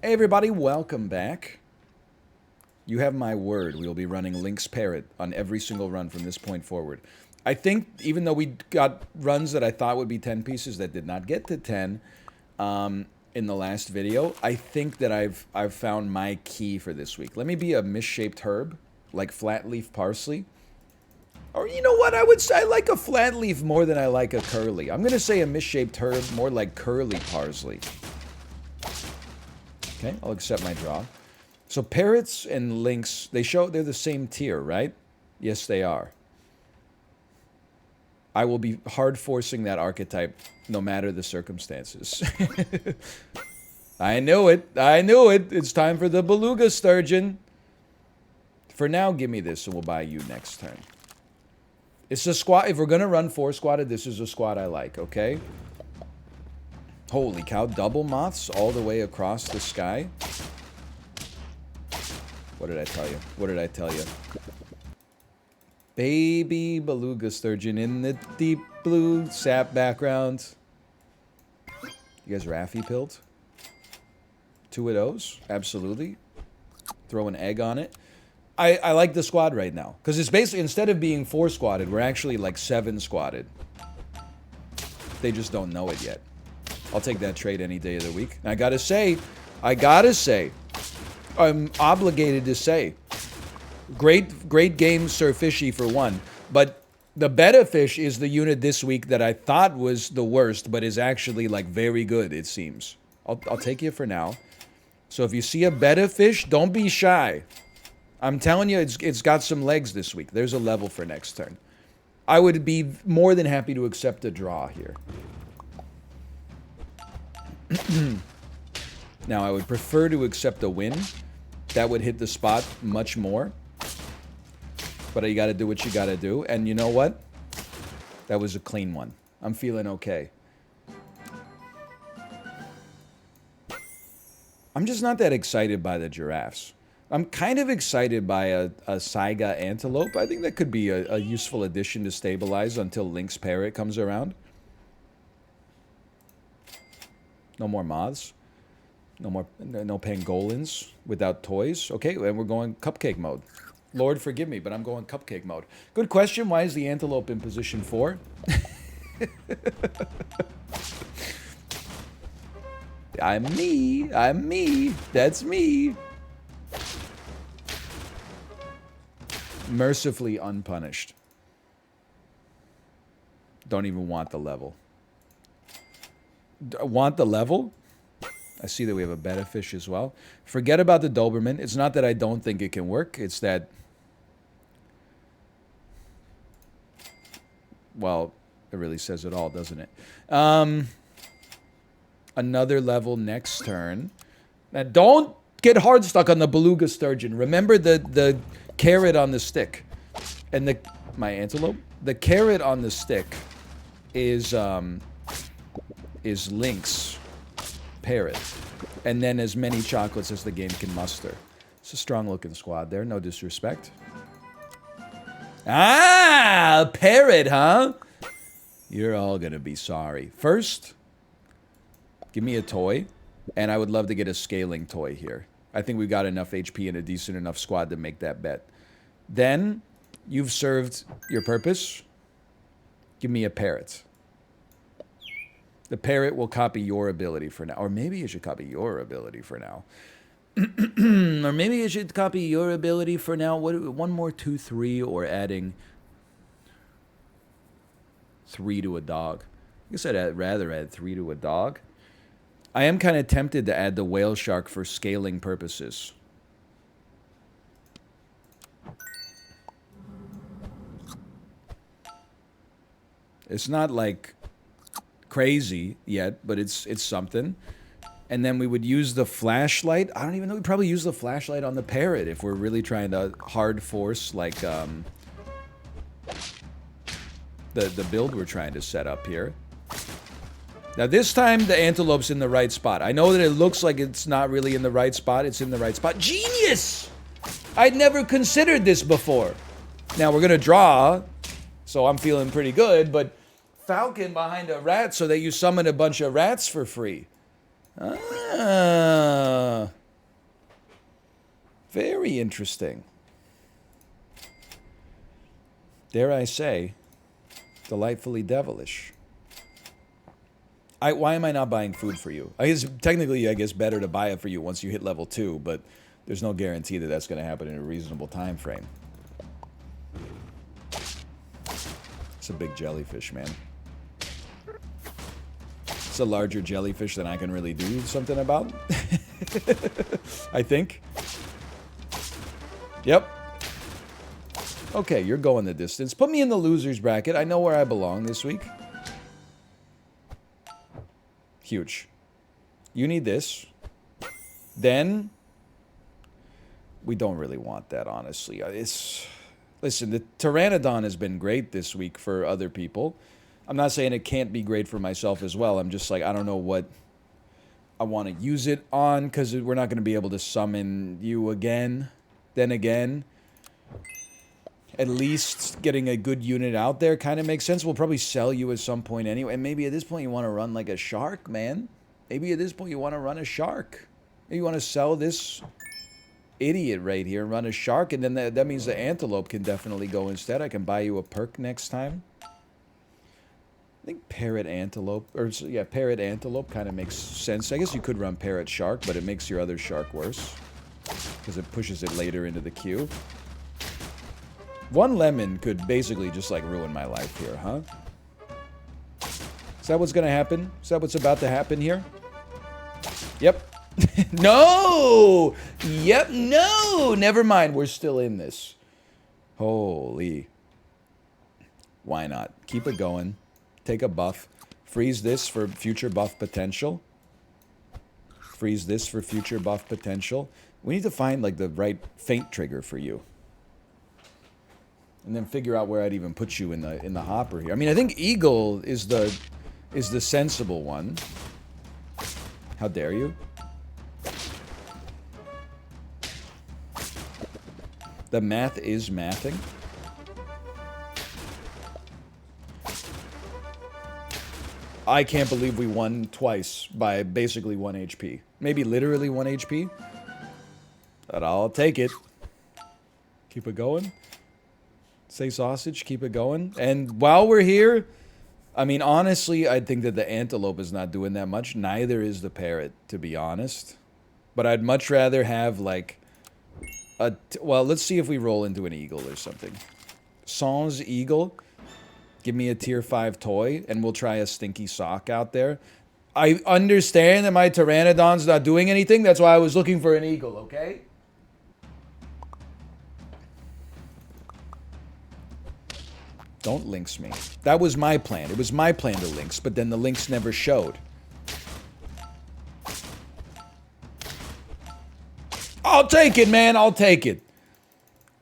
Hey everybody, welcome back. You have my word, we will be running Lynx Parrot on every single run from this point forward. I think even though we got runs that I thought would be 10 pieces that did not get to 10 in the last video, I think that I've found my key for this week. Let me be a misshaped herb, like flat leaf parsley. Or you know what, I would say I like a flat leaf more than I like a curly. I'm going to say a misshaped herb, more like curly parsley. Okay, I'll accept my draw. So parrots and lynx, they're the same tier, right? Yes, they are. I will be hard forcing that archetype no matter the circumstances. I knew it. I knew it. It's time for the beluga sturgeon. For now, give me this and we'll buy you next turn. It's a squad. If we're going to run 4 squatted, this is a squad I like, okay? Holy cow, double moths all the way across the sky. What did I tell you? What did I tell you? Baby beluga sturgeon in the deep blue sap background. You guys Raffy pilled? 2 of those? Absolutely. Throw an egg on it. I like the squad right now. Because it's basically, instead of being 4 squatted, we're actually like 7 squatted. They just don't know it yet. I'll take that trade any day of the week. And I gotta say, I'm obligated to say, great game, Sir Fishy, for one. But the betta fish is the unit this week that I thought was the worst, but is actually like very good, it seems. I'll take you for now. So if you see a betta fish, don't be shy. I'm telling you, it's got some legs this week. There's a level for next turn. I would be more than happy to accept a draw here. Now, I would prefer to accept a win. That would hit the spot much more. But you gotta do what you gotta do. And you know what? That was a clean one. I'm feeling okay. I'm just not that excited by the giraffes. I'm kind of excited by a Saiga antelope. I think that could be a useful addition to stabilize until Lynx Parrot comes around. No more moths. No pangolins without toys. Okay, and we're going cupcake mode. Lord forgive me, but I'm going cupcake mode. Good question. Why is the antelope in position 4? I'm me. That's me. Mercifully unpunished. Don't even want the level. Want the level? I see that we have a betta fish as well. Forget about the Doberman. It's not that I don't think it can work. It's that... Well, it really says it all, doesn't it? Another level next turn. Now, don't get hard stuck on the beluga sturgeon. Remember the carrot on the stick. And my antelope? The carrot on the stick is lynx parrot, and then as many chocolates as the game can muster. It's a strong-looking squad there, no disrespect. Ah, parrot, huh? You're all gonna be sorry. First, give me a toy, and I would love to get a scaling toy here. I think we've got enough HP and a decent enough squad to make that bet. Then, you've served your purpose. Give me a parrot. The parrot will copy your ability for now. Or maybe it should copy your ability for now. Or maybe it should copy your ability for now. One more 2, 3, or adding 3 to a dog. I guess I'd rather add 3 to a dog. I am kind of tempted to add the whale shark for scaling purposes. It's not like crazy yet, but it's something. And then we would use the flashlight. I don't even know. We'd probably use the flashlight on the parrot if we're really trying to hard force, like, the build we're trying to set up here. Now, this time, the antelope's in the right spot. I know that it looks like it's not really in the right spot. It's in the right spot. Genius! I'd never considered this before. Now, we're going to draw, so I'm feeling pretty good, but falcon behind a rat so that you summon a bunch of rats for free. Ah. Very interesting. Dare I say, delightfully devilish. Why am I not buying food for you? I guess technically, better to buy it for you once you hit level 2, but there's no guarantee that that's going to happen in a reasonable time frame. It's a big jellyfish, man. It's a larger jellyfish than I can really do something about. I think. Yep. Okay, you're going the distance. Put me in the loser's bracket. I know where I belong this week. Huge. You need this. Then, we don't really want that, honestly. Listen, the Pteranodon has been great this week for other people. I'm not saying it can't be great for myself as well. I'm just like, I don't know what I want to use it on, because we're not going to be able to summon you again. Then again, at least getting a good unit out there kind of makes sense. We'll probably sell you at some point anyway. And maybe at this point you want to run like a shark, man. Maybe at this point you want to run a shark. Maybe you want to sell this idiot right here and run a shark. And then that means the antelope can definitely go instead. I can buy you a perk next time. I think parrot antelope, or yeah, parrot antelope kind of makes sense. I guess you could run parrot shark, but it makes your other shark worse because it pushes it later into the queue. One lemon could basically just like ruin my life here, huh? Is that what's gonna happen? Is that what's about to happen here? Yep. No! Yep, no! Never mind, we're still in this. Holy. Why not? Keep it going. Take a buff. Freeze this for future buff potential. Freeze this for future buff potential. We need to find like the right feint trigger for you. And then figure out where I'd even put you in the hopper here. I mean, I think Eagle is the sensible one. How dare you? The math is mathing. I can't believe we won twice by basically 1 HP. Maybe literally 1 HP. But I'll take it. Keep it going. Say sausage, keep it going. And while we're here, I mean, honestly, I think that the antelope is not doing that much. Neither is the parrot, to be honest. But I'd much rather have, like, well, let's see if we roll into an eagle or something. Sans eagle. Give me a tier 5 toy, and we'll try a stinky sock out there. I understand that my Pteranodon's not doing anything. That's why I was looking for an eagle, okay? Don't lynx me. That was my plan. It was my plan to lynx, but then the lynx never showed. I'll take it, man. I'll take it.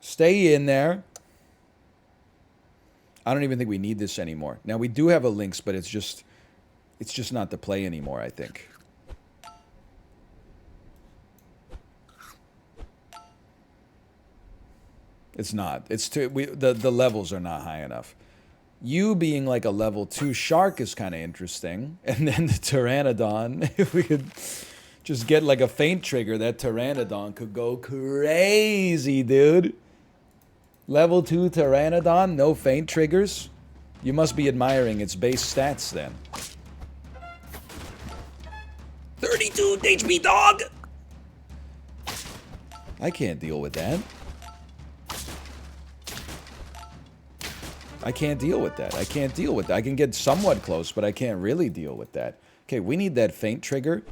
Stay in there. I don't even think we need this anymore. Now, we do have a lynx, but it's just not the play anymore, I think. It's not. It's too, the levels are not high enough. You being like a level 2 shark is kind of interesting. And then the Pteranodon, if we could just get like a feint trigger, that Pteranodon could go crazy, dude. Level 2 Pteranodon, no feint triggers? You must be admiring its base stats then. 32 HP, dog! I can't deal with that. I can't deal with that. I can't deal with that. I can get somewhat close, but I can't really deal with that. Okay, we need that feint trigger.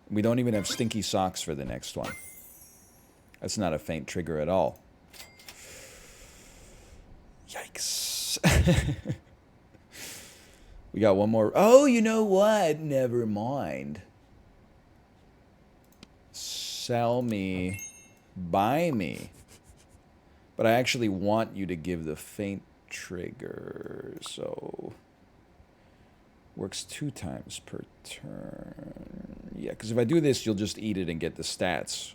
We don't even have stinky socks for the next one. That's not a feint trigger at all. Yikes. We got one more. Oh, you know what? Never mind. Sell me. Buy me. But I actually want you to give the feint trigger. So works 2 times per turn. Yeah, because if I do this, you'll just eat it and get the stats.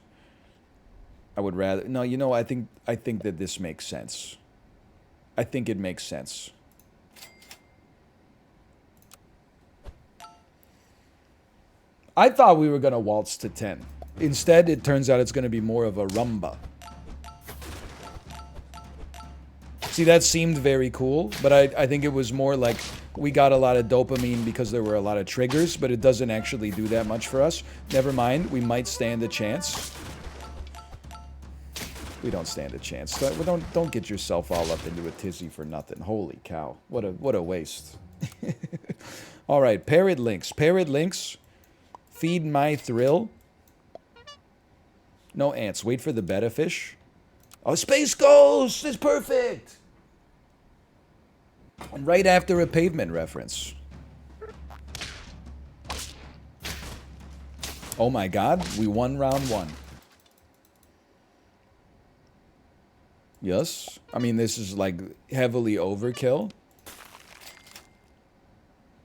I would rather... No, you know, I think that this makes sense. I think it makes sense. I thought we were going to waltz to 10. Instead, it turns out it's going to be more of a rumba. See, that seemed very cool, but I think it was more like we got a lot of dopamine because there were a lot of triggers, but it doesn't actually do that much for us. Never mind, we might stand a chance. We don't stand a chance. Don't get yourself all up into a tizzy for nothing. Holy cow. What a waste. Alright, Parrot Lynx. Parrot Lynx. Feed my thrill. No ants. Wait for the betta fish. Oh, Space Ghost! It's perfect! And right after a pavement reference. Oh my god, we won round 1. Yes. I mean, this is like heavily overkill.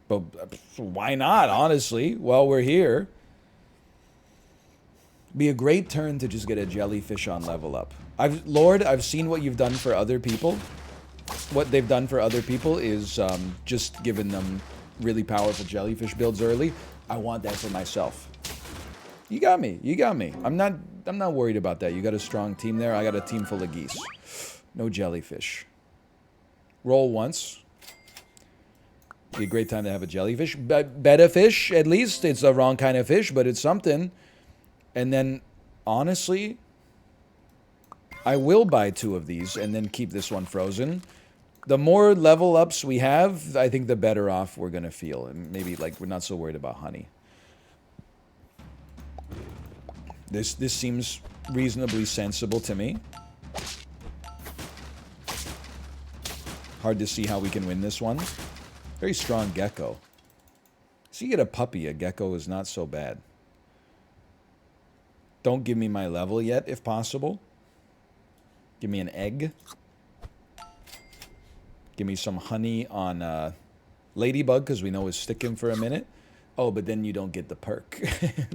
But why not, honestly, while we're here? Be a great turn to just get a jellyfish on level up. Lord, I've seen what you've done for other people. What they've done for other people is just given them really powerful jellyfish builds early. I want that for myself. You got me. You got me. I'm not worried about that. You got a strong team there. I got a team full of geese. No jellyfish. Roll once. Be a great time to have a jellyfish. Betta fish, at least. It's the wrong kind of fish, but it's something. And then, honestly, I will buy 2 of these and then keep this one frozen. The more level ups we have, I think the better off we're going to feel. And maybe, like, we're not so worried about honey. This seems reasonably sensible to me. Hard to see how we can win this one. Very strong gecko. So you get a puppy, a gecko is not so bad. Don't give me my level yet, if possible. Give me an egg. Give me some honey on ladybug, because we know it's sticking for a minute. Oh, but then you don't get the perk.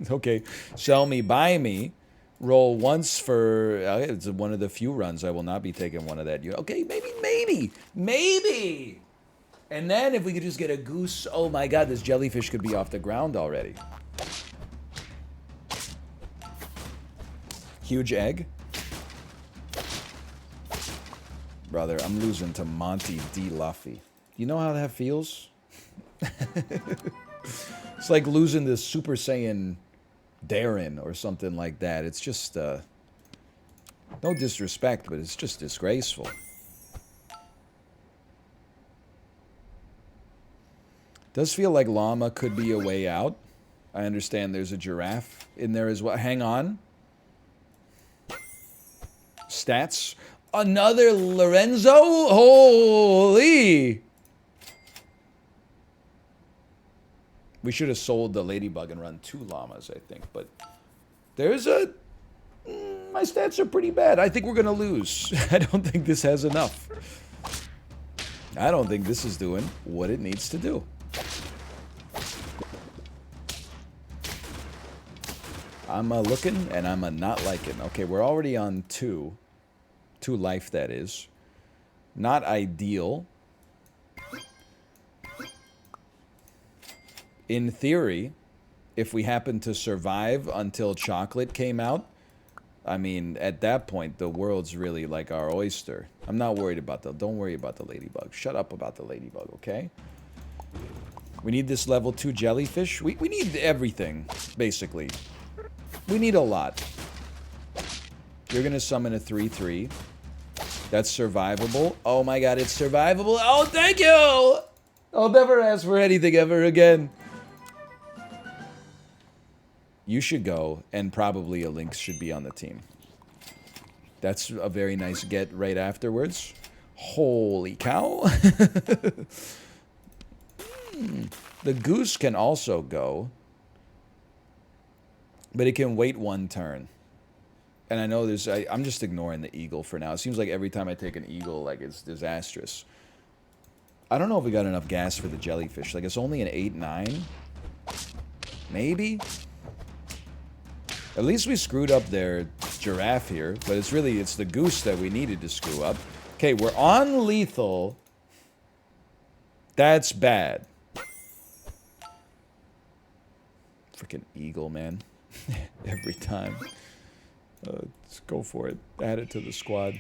Okay, sell me, buy me. Roll once for... it's one of the few runs I will not be taking one of that. Okay, maybe. And then if we could just get a goose... Oh my god, this jellyfish could be off the ground already. Huge egg. Brother, I'm losing to Monty D. Luffy. You know how that feels? It's like losing to Super Saiyan Darren or something like that. It's just, no disrespect, but it's just disgraceful. Does feel like llama could be a way out. I understand there's a giraffe in there as well. Hang on. Stats. Another Lorenzo? Holy! We should have sold the ladybug and run 2 llamas, I think. But there's a... my stats are pretty bad. I think we're going to lose. I don't think this has enough. I don't think this is doing what it needs to do. I'm looking and I'm not liking. Okay, we're already on 2. 2 life, that is. Not ideal. In theory, if we happen to survive until chocolate came out, I mean, at that point, the world's really like our oyster. I'm not worried about the... Don't worry about the ladybug. Shut up about the ladybug, okay? We need this level 2 jellyfish. We need everything, basically. We need a lot. You're going to summon a 3/3. That's survivable. Oh my god, it's survivable. Oh, thank you! I'll never ask for anything ever again. You should go, and probably a lynx should be on the team. That's a very nice get right afterwards. Holy cow. The goose can also go, but it can wait 1 turn. And I know there's... I'm just ignoring the eagle for now. It seems like every time I take an eagle, like, it's disastrous. I don't know if we got enough gas for the jellyfish. Like, it's only an 8-9. Maybe? At least we screwed up their giraffe here. But it's the goose that we needed to screw up. Okay, we're on lethal. That's bad. Freaking eagle, man. Every time. Let's go for it. Add it to the squad.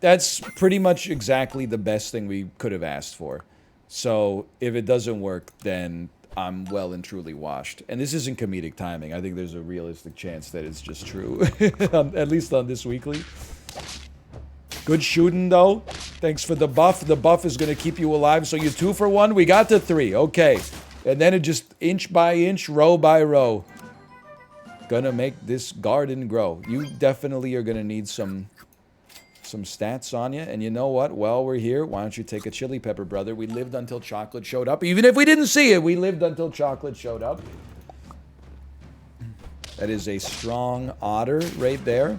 That's pretty much exactly the best thing we could have asked for. So if it doesn't work, then I'm well and truly washed. And this isn't comedic timing. I think there's a realistic chance that it's just true. At least on this weekly. Good shooting, though. Thanks for the buff. The buff is going to keep you alive. So you're 2 for 1. We got to 3. Okay. And then it just inch by inch, row by row. Gonna make this garden grow. You definitely are going to need some stats on you. And you know what? While we're here, why don't you take a chili pepper, brother? We lived until chocolate showed up. Even if we didn't see it, we lived until chocolate showed up. That is a strong otter right there.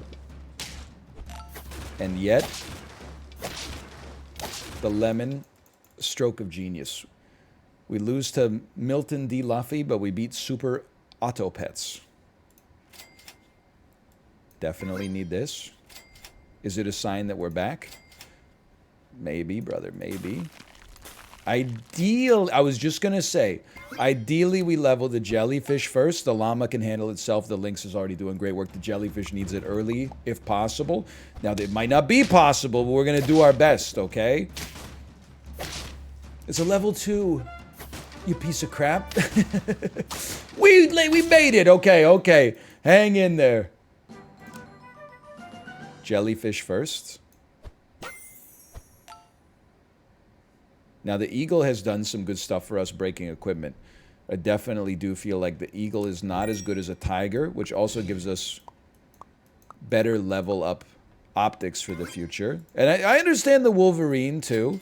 And yet, the lemon, stroke of genius. We lose to Milton D. Luffy, but we beat Super Auto Pets. Definitely need this. Is it a sign that we're back? Maybe, brother, maybe. I was just going to say, ideally we level the jellyfish first. The llama can handle itself. The lynx is already doing great work. The jellyfish needs it early, if possible. Now, it might not be possible, but we're going to do our best, okay? It's a level 2, you piece of crap. we made it. Okay. Hang in there. Jellyfish first. Now, the eagle has done some good stuff for us breaking equipment. I definitely do feel like the eagle is not as good as a tiger, which also gives us better level up optics for the future. And I understand the Wolverine, too.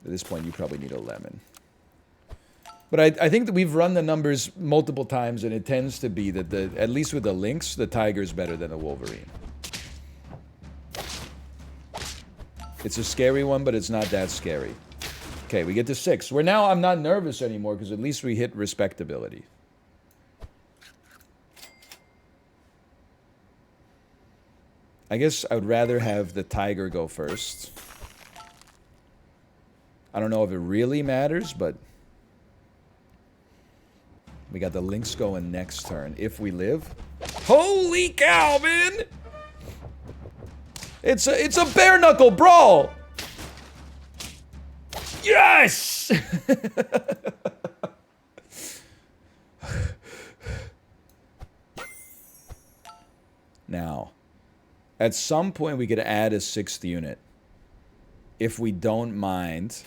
At this point, you probably need a lemon. But I think that we've run the numbers multiple times, and it tends to be that, at least with the lynx, the tiger is better than the Wolverine. It's a scary one, but it's not that scary. Okay, we get to 6. I'm not nervous anymore, because at least we hit respectability. I guess I would rather have the tiger go first. I don't know if it really matters, but we got the lynx going next turn, if we live. Holy cow, man! It's a bare knuckle brawl! Yes! Now, at some point we could add a 6th unit. If we don't mind,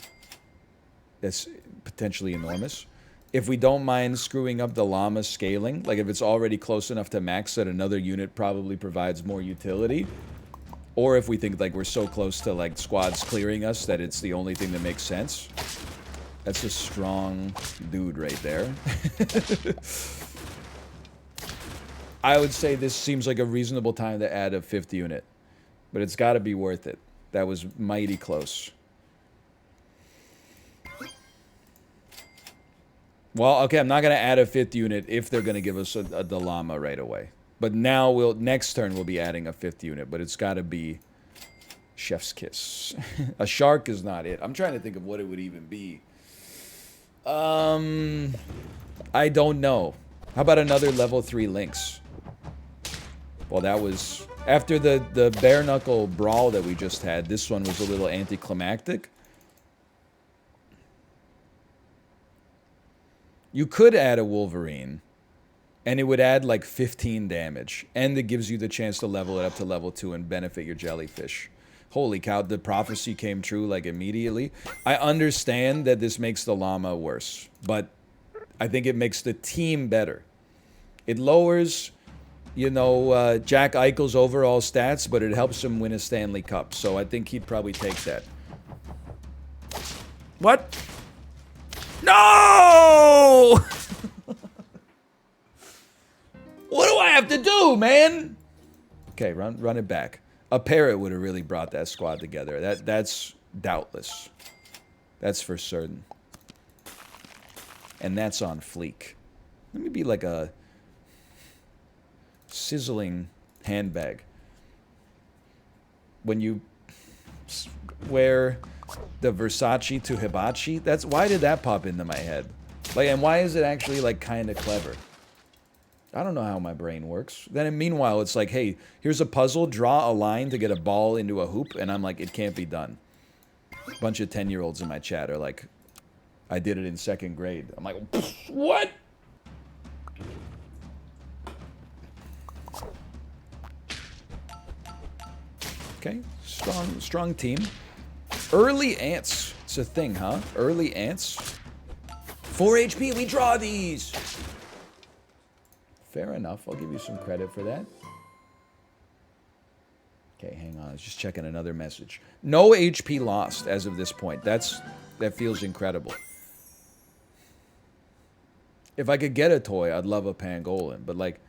that's potentially enormous. If we don't mind screwing up the llama scaling, like if it's already close enough to max that another unit probably provides more utility, or if we think like we're so close to like squads clearing us that it's the only thing that makes sense. That's a strong dude right there. I would say this seems like a reasonable time to add a 5th unit, but it's got to be worth it. That was mighty close. Well, okay, I'm not going to add a 5th unit if they're going to give us the llama right away. But now next turn we'll be adding a 5th unit, but it's got to be chef's kiss. A shark is not it. I'm trying to think of what it would even be. I don't know. How about another level 3 lynx? Well, that was after the bare knuckle brawl that we just had. This one was a little anticlimactic. You could add a Wolverine, and it would add like 15 damage, and it gives you the chance to level it up to level 2 and benefit your jellyfish. Holy cow, the prophecy came true like immediately. I understand that this makes the llama worse, but I think it makes the team better. It lowers, you know, Jack Eichel's overall stats, but it helps him win a Stanley Cup, so I think he'd probably take that. What? No! What do I have to do, man? Okay, run it back. A parrot would have really brought that squad together. That's doubtless. That's for certain. And that's on fleek. Let me be like a sizzling handbag. When you wear the Versace to Hibachi, why did that pop into my head? Like, and why is it actually like kind of clever? I don't know how my brain works. Then meanwhile, it's like, hey, here's a puzzle. Draw a line to get a ball into a hoop. And I'm like, it can't be done. A bunch of 10-year-olds in my chat are like, I did it in 2nd grade. I'm like, what? Okay, strong team. Early ants. It's a thing, huh? Early ants. 4 HP, we draw these. Fair enough. I'll give you some credit for that. Okay, hang on. I was just checking another message. No HP lost as of this point. That feels incredible. If I could get a toy, I'd love a pangolin, but like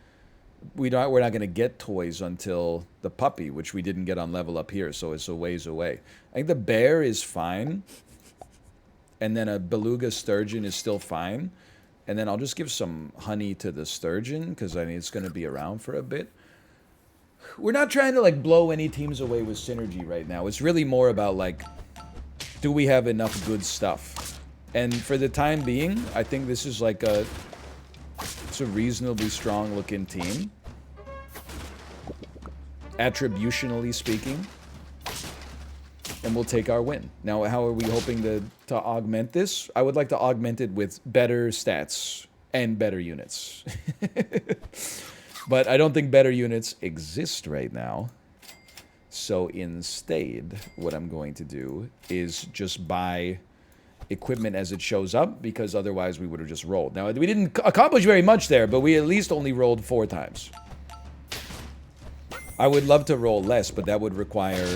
we're not going to get toys until the puppy, which we didn't get on level up here, so it's a ways away. I think the bear is fine. And then a beluga sturgeon is still fine. And then I'll just give some honey to the sturgeon, because I mean it's going to be around for a bit. We're not trying to like blow any teams away with synergy right now. It's really more about like, do we have enough good stuff? And for the time being, I think this is like it's a reasonably strong looking team. Attributionally speaking. And we'll take our win. Now, how are we hoping to augment this? I would like to augment it with better stats and better units. But I don't think better units exist right now. So instead, what I'm going to do is just buy equipment as it shows up, because otherwise we would have just rolled. Now, we didn't accomplish very much there, but we at least only rolled 4 times. I would love to roll less, but that would require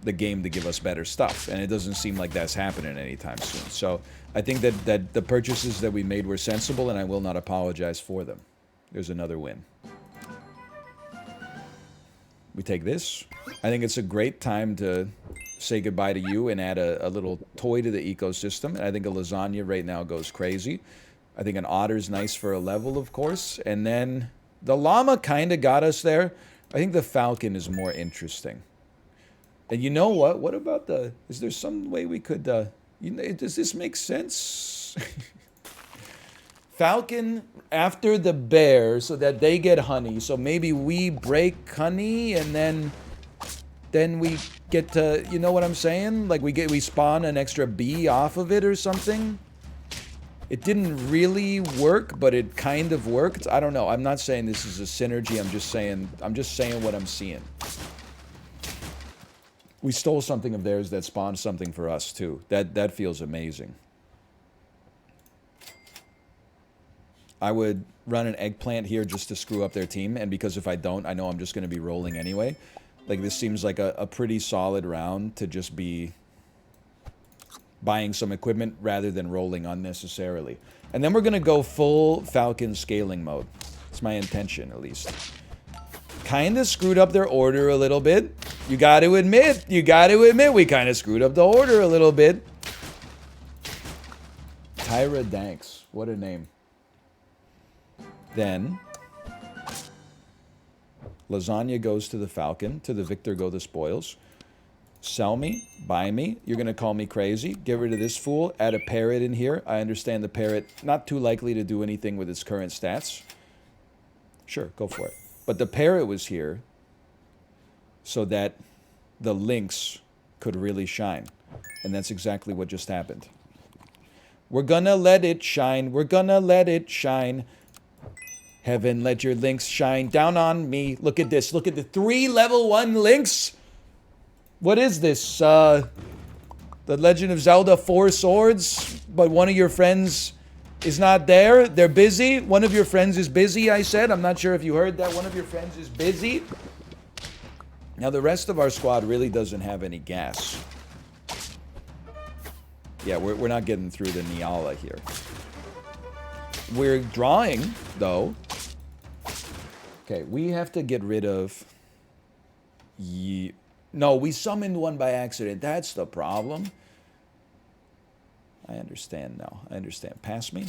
the game to give us better stuff, and it doesn't seem like that's happening anytime soon. So I think that the purchases that we made were sensible, and I will not apologize for them. There's another win. We take this. I think it's a great time to say goodbye to you and add a little toy to the ecosystem. And I think a lasagna right now goes crazy. I think an otter's nice for a level, of course. And then the llama kind of got us there. I think the falcon is more interesting. And you know what? What about is there some way we could, does this make sense? Falcon after the bear so that they get honey. So maybe we break honey and then we get to, you know what I'm saying? Like we spawn an extra bee off of it or something. It didn't really work, but it kind of worked. I don't know. I'm not saying this is a synergy. I'm just saying what I'm seeing. We stole something of theirs that spawned something for us too. That feels amazing. I would run an eggplant here just to screw up their team, and because if I don't, I know I'm just going to be rolling anyway. Like, this seems like a pretty solid round to just be buying some equipment rather than rolling unnecessarily. And then we're going to go full Falcon scaling mode. It's my intention, at least. Kind of screwed up their order a little bit. You got to admit, we kind of screwed up the order a little bit. Tyra Danks. What a name. Then, lasagna goes to the falcon. To the victor go the spoils. Sell me. Buy me. You're going to call me crazy. Get rid of this fool. Add a parrot in here. I understand the parrot not too likely to do anything with its current stats. Sure, go for it. But the parrot was here so that the lynx could really shine. And that's exactly what just happened. We're gonna let it shine. We're gonna let it shine. Heaven, let your lynx shine down on me. Look at this. Look at the 3 level 1 lynx. What is this? The Legend of Zelda 4 swords? But one of your friends is not there. They're busy. One of your friends is busy, I said. I'm not sure if you heard that. One of your friends is busy. Now, the rest of our squad really doesn't have any gas. Yeah, we're not getting through the Niala here. We're drawing, though. Okay, we have to get rid of... No, we summoned one by accident. That's the problem. I understand now. I understand. Pass me.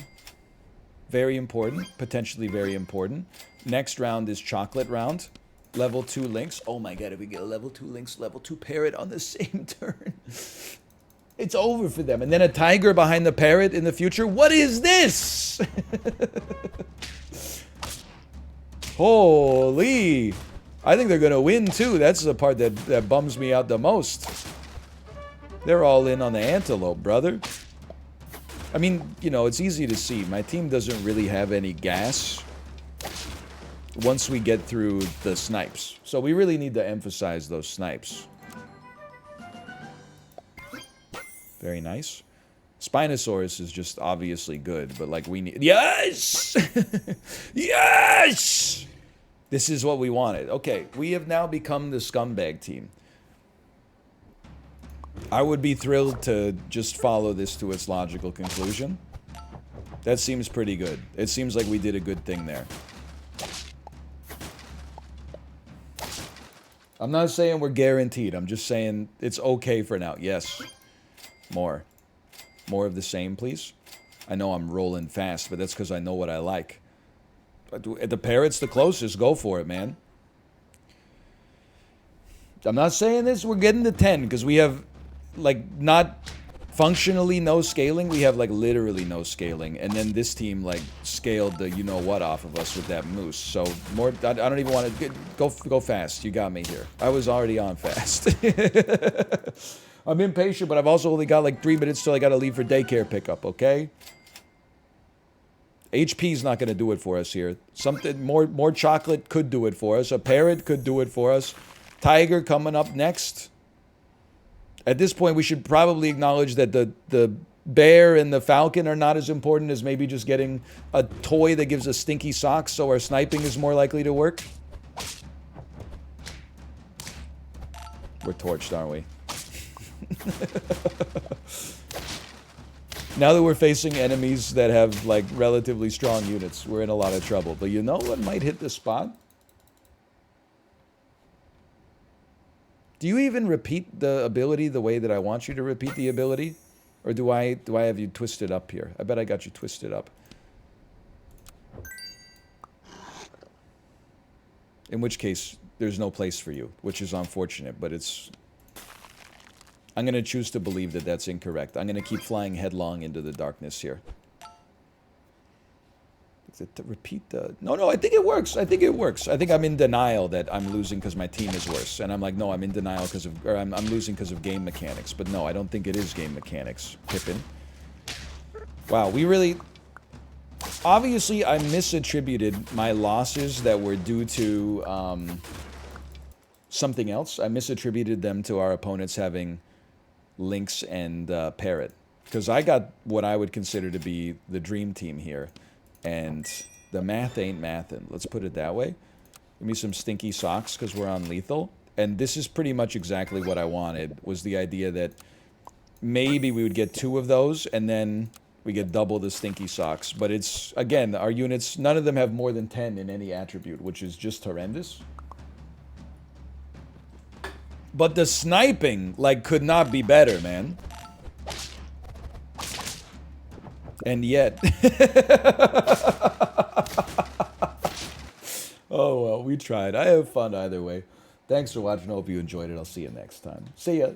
Very important. Potentially very important. Next round is chocolate round. Level 2 lynx. Oh my god, if we get a level 2 lynx, level 2 parrot on the same turn. It's over for them. And then a tiger behind the parrot in the future. What is this? Holy! I think they're gonna win too. That's the part that bums me out the most. They're all in on the antelope, brother. I mean, you know, it's easy to see. My team doesn't really have any gas once we get through the snipes. So we really need to emphasize those snipes. Very nice. Spinosaurus is just obviously good, but like we need... Yes! Yes! This is what we wanted. Okay, we have now become the scumbag team. I would be thrilled to just follow this to its logical conclusion. That seems pretty good. It seems like we did a good thing there. I'm not saying we're guaranteed. I'm just saying it's okay for now. Yes. More. More of the same, please. I know I'm rolling fast, but that's because I know what I like. The parrot's the closest. Go for it, man. I'm not saying this. We're getting to 10 because we have, like, not functionally no scaling. We have, like, literally no scaling. And then this team, like, scaled the you-know-what off of us with that moose. So, more... I don't even want to... Go fast. You got me here. I was already on fast. I'm impatient, but I've also only got, like, 3 minutes till I got to leave for daycare pickup, okay? HP's not going to do it for us here. Something... More chocolate could do it for us. A parrot could do it for us. Tiger coming up next. At this point, we should probably acknowledge that the bear and the falcon are not as important as maybe just getting a toy that gives us stinky socks so our sniping is more likely to work. We're torched, aren't we? Now that we're facing enemies that have, like, relatively strong units, we're in a lot of trouble. But you know what might hit the spot? Do you even repeat the ability the way that I want you to repeat the ability? Or do I have you twisted up here? I bet I got you twisted up. In which case, there's no place for you, which is unfortunate, but it's... I'm going to choose to believe that that's incorrect. I'm going to keep flying headlong into the darkness here. To repeat the... No, I think it works. I think it works. I think I'm in denial that I'm losing because my team is worse. And I'm like, no, I'm in denial because of... Or I'm losing because of game mechanics. But no, I don't think it is game mechanics, Pippin. Wow, we really... Obviously, I misattributed my losses that were due to something else. I misattributed them to our opponents having Lynx and Parrot. Because I got what I would consider to be the dream team here. And the math ain't mathin'. Let's put it that way. Give me some stinky socks because we're on lethal. And this is pretty much exactly what I wanted, was the idea that maybe we would get 2 of those and then we get double the stinky socks. But it's, again, our units, none of them have more than 10 in any attribute, which is just horrendous. But the sniping, like, could not be better, man. And yet... Oh, well, we tried. I have fun either way. Thanks for watching. I hope you enjoyed it. I'll see you next time. See ya.